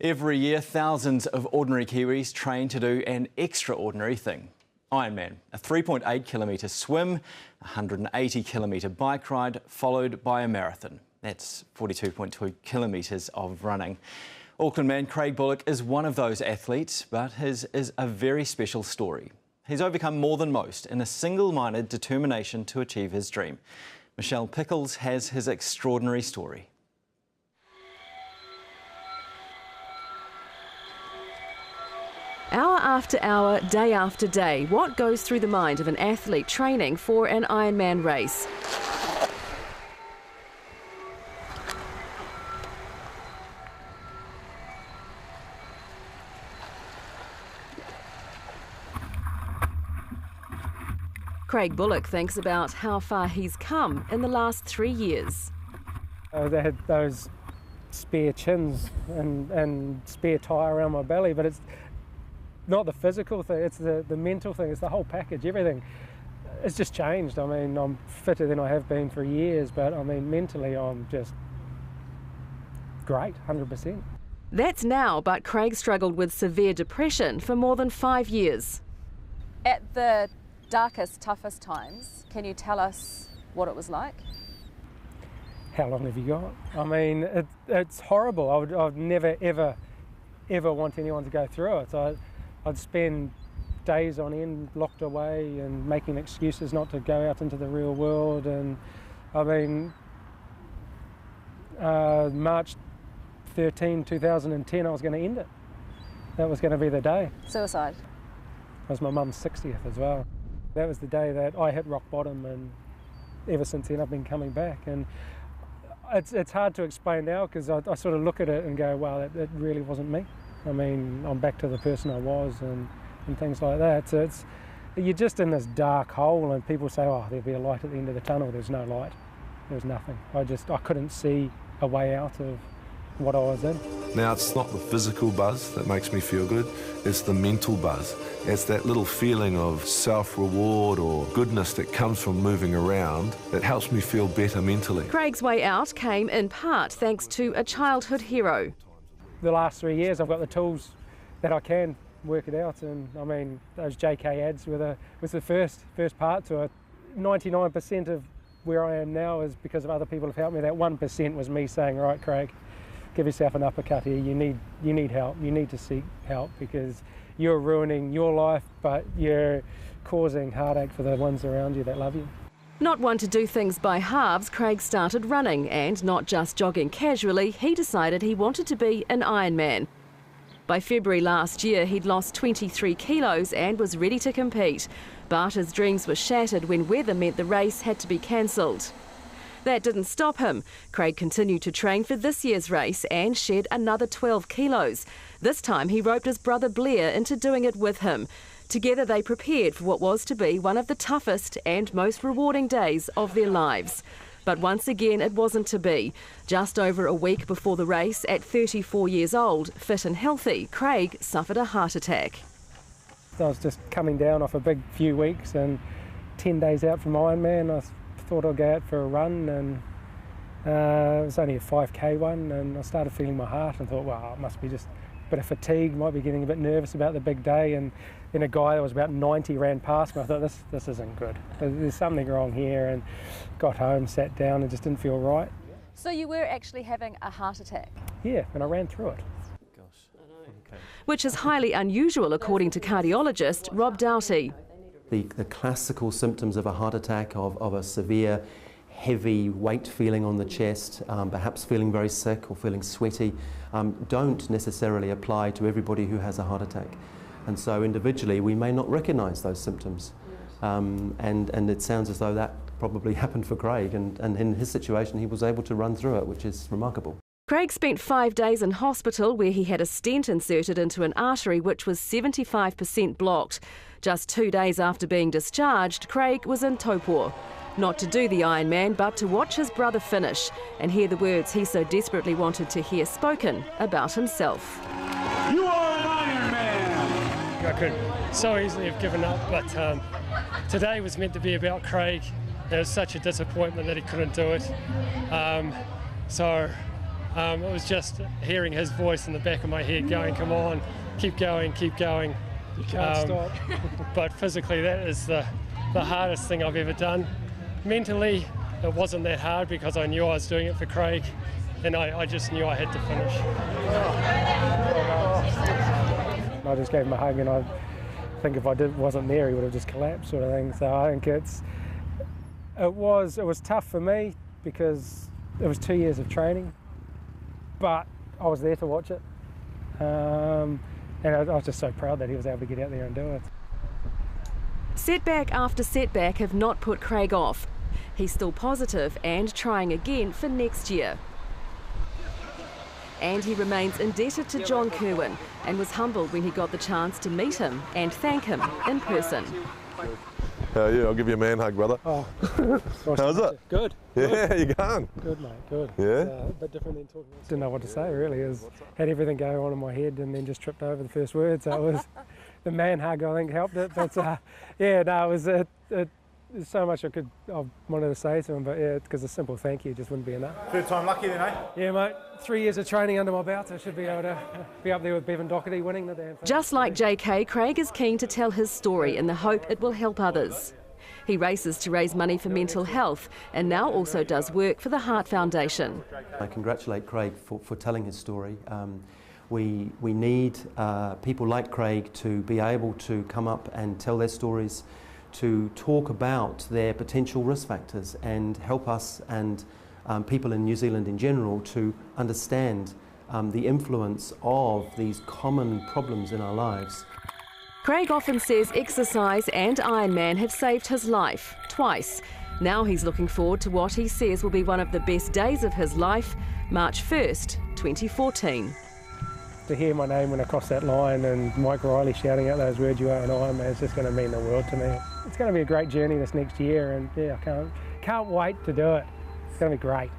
Every year, thousands of ordinary Kiwis train to do an extraordinary thing. Ironman, a 3.8 kilometre swim, a 180 kilometre bike ride, followed by a marathon. That's 42.2 kilometres of running. Auckland man Craig Bullock is one of those athletes, but his is a very special story. He's overcome more than most in a single-minded determination to achieve his dream. Michelle Pickles has his extraordinary story. Hour after hour, day after day, what goes through the mind of an athlete training for an Ironman race? Craig Bullock thinks about how far he's come in the last 3 years. They had those spare chins and spare tyre around my belly, but it's not the physical thing, it's the mental thing, it's the whole package, everything. It's just changed. I mean, I'm fitter than I have been for years, but I mean, mentally I'm just great, 100%. That's now, but Craig struggled with severe depression for more than 5 years. At the darkest, toughest times, can you tell us what it was like? How long have you got? I mean, it's horrible. I'd never, ever want anyone to go through it. I'd spend days on end locked away and making excuses not to go out into the real world. And I mean, March 13, 2010, I was going to end it. That was going to be the day. Suicide? It was my mum's 60th as well. That was the day that I hit rock bottom, and ever since then I've been coming back. And it's hard to explain now because I sort of look at it and go, wow, that really wasn't me. I mean, I'm back to the person I was and things like that. So you're just in this dark hole, and people say, oh, there'll be a light at the end of the tunnel. There's no light. There's nothing. I couldn't see a way out of what I was in. Now, it's not the physical buzz that makes me feel good, it's the mental buzz. It's that little feeling of self-reward or goodness that comes from moving around that helps me feel better mentally. Craig's way out came in part thanks to a childhood hero. The last 3 years I've got the tools that I can work it out, and I mean, those JK ads was the first part to it. 99% of where I am now is because of other people have helped me. That 1% was me saying, right, Craig, give yourself an uppercut here. You need help. You need to seek help because you're ruining your life, but you're causing heartache for the ones around you that love you. Not one to do things by halves, Craig started running, and not just jogging casually, he decided he wanted to be an Ironman. By February last year, he'd lost 23 kilos and was ready to compete. But his dreams were shattered when weather meant the race had to be cancelled. That didn't stop him. Craig continued to train for this year's race and shed another 12 kilos. This time he roped his brother Blair into doing it with him. Together they prepared for what was to be one of the toughest and most rewarding days of their lives. But once again it wasn't to be. Just over a week before the race, at 34 years old, fit and healthy, Craig suffered a heart attack. I was just coming down off a big few weeks, and 10 days out from Ironman I thought I'd go out for a run, and it was only a 5k one, and I started feeling my heart and thought, well, it must be just a bit of fatigue, might be getting a bit nervous about the big day. And then a guy that was about 90 ran past me. I thought, this isn't good. There's something wrong here, and got home, sat down, and just didn't feel right. So you were actually having a heart attack? Yeah, and I ran through it. Which is highly unusual, according to cardiologist Rob Doughty. The classical symptoms of a heart attack, of a severe, heavy weight feeling on the chest, perhaps feeling very sick or feeling sweaty, don't necessarily apply to everybody who has a heart attack. And so individually we may not recognise those symptoms. And it sounds as though that probably happened for Craig, and in his situation he was able to run through it, which is remarkable. Craig spent 5 days in hospital where he had a stent inserted into an artery which was 75% blocked. Just 2 days after being discharged, Craig was in Taupō. Not to do the Ironman, but to watch his brother finish and hear the words he so desperately wanted to hear spoken about himself. You are an Ironman! I could so easily have given up, but today was meant to be about Craig. It was such a disappointment that he couldn't do it. So It was just hearing his voice in the back of my head going, come on, keep going, keep going. You can't stop. But physically, that is the hardest thing I've ever done. Mentally, it wasn't that hard because I knew I was doing it for Craig, and I just knew I had to finish. I just gave him a hug, and I think if I wasn't there, he would have just collapsed, sort of thing. So I think it was tough for me because it was 2 years of training, but I was there to watch it, and I was just so proud that he was able to get out there and do it. Setback after setback have not put Craig off. He's still positive and trying again for next year. And he remains indebted to John Kerwin and was humbled when he got the chance to meet him and thank him in person. How are you? I'll give you a man hug, brother. Oh, how's it? Good. Yeah, you going? Good, mate, good. Yeah? It's a bit different than talking. Didn't know what to say, really. Had everything going on in my head and then just tripped over the first word. So it was the man hug, I think, helped it. But yeah, no, it was there's so much I wanted to say to him, but yeah, because a simple thank you just wouldn't be enough. Third time lucky then, eh? Yeah, mate. 3 years of training under my belt, I should be able to be up there with Bevan Doherty winning the damn thing. Just like JK, Craig is keen to tell his story in the hope it will help others. He races to raise money for mental health and now also does work for the Heart Foundation. I congratulate Craig for telling his story. We need people like Craig to be able to come up and tell their stories, to talk about their potential risk factors and help us and people in New Zealand in general to understand the influence of these common problems in our lives. Craig often says exercise and Ironman have saved his life twice. Now he's looking forward to what he says will be one of the best days of his life, March 1st, 2014. To hear my name when I cross that line and Mike Riley shouting out those words, "You are an Ironman," it's just going to mean the world to me. It's going to be a great journey this next year, and yeah, I can't wait to do it. It's going to be great.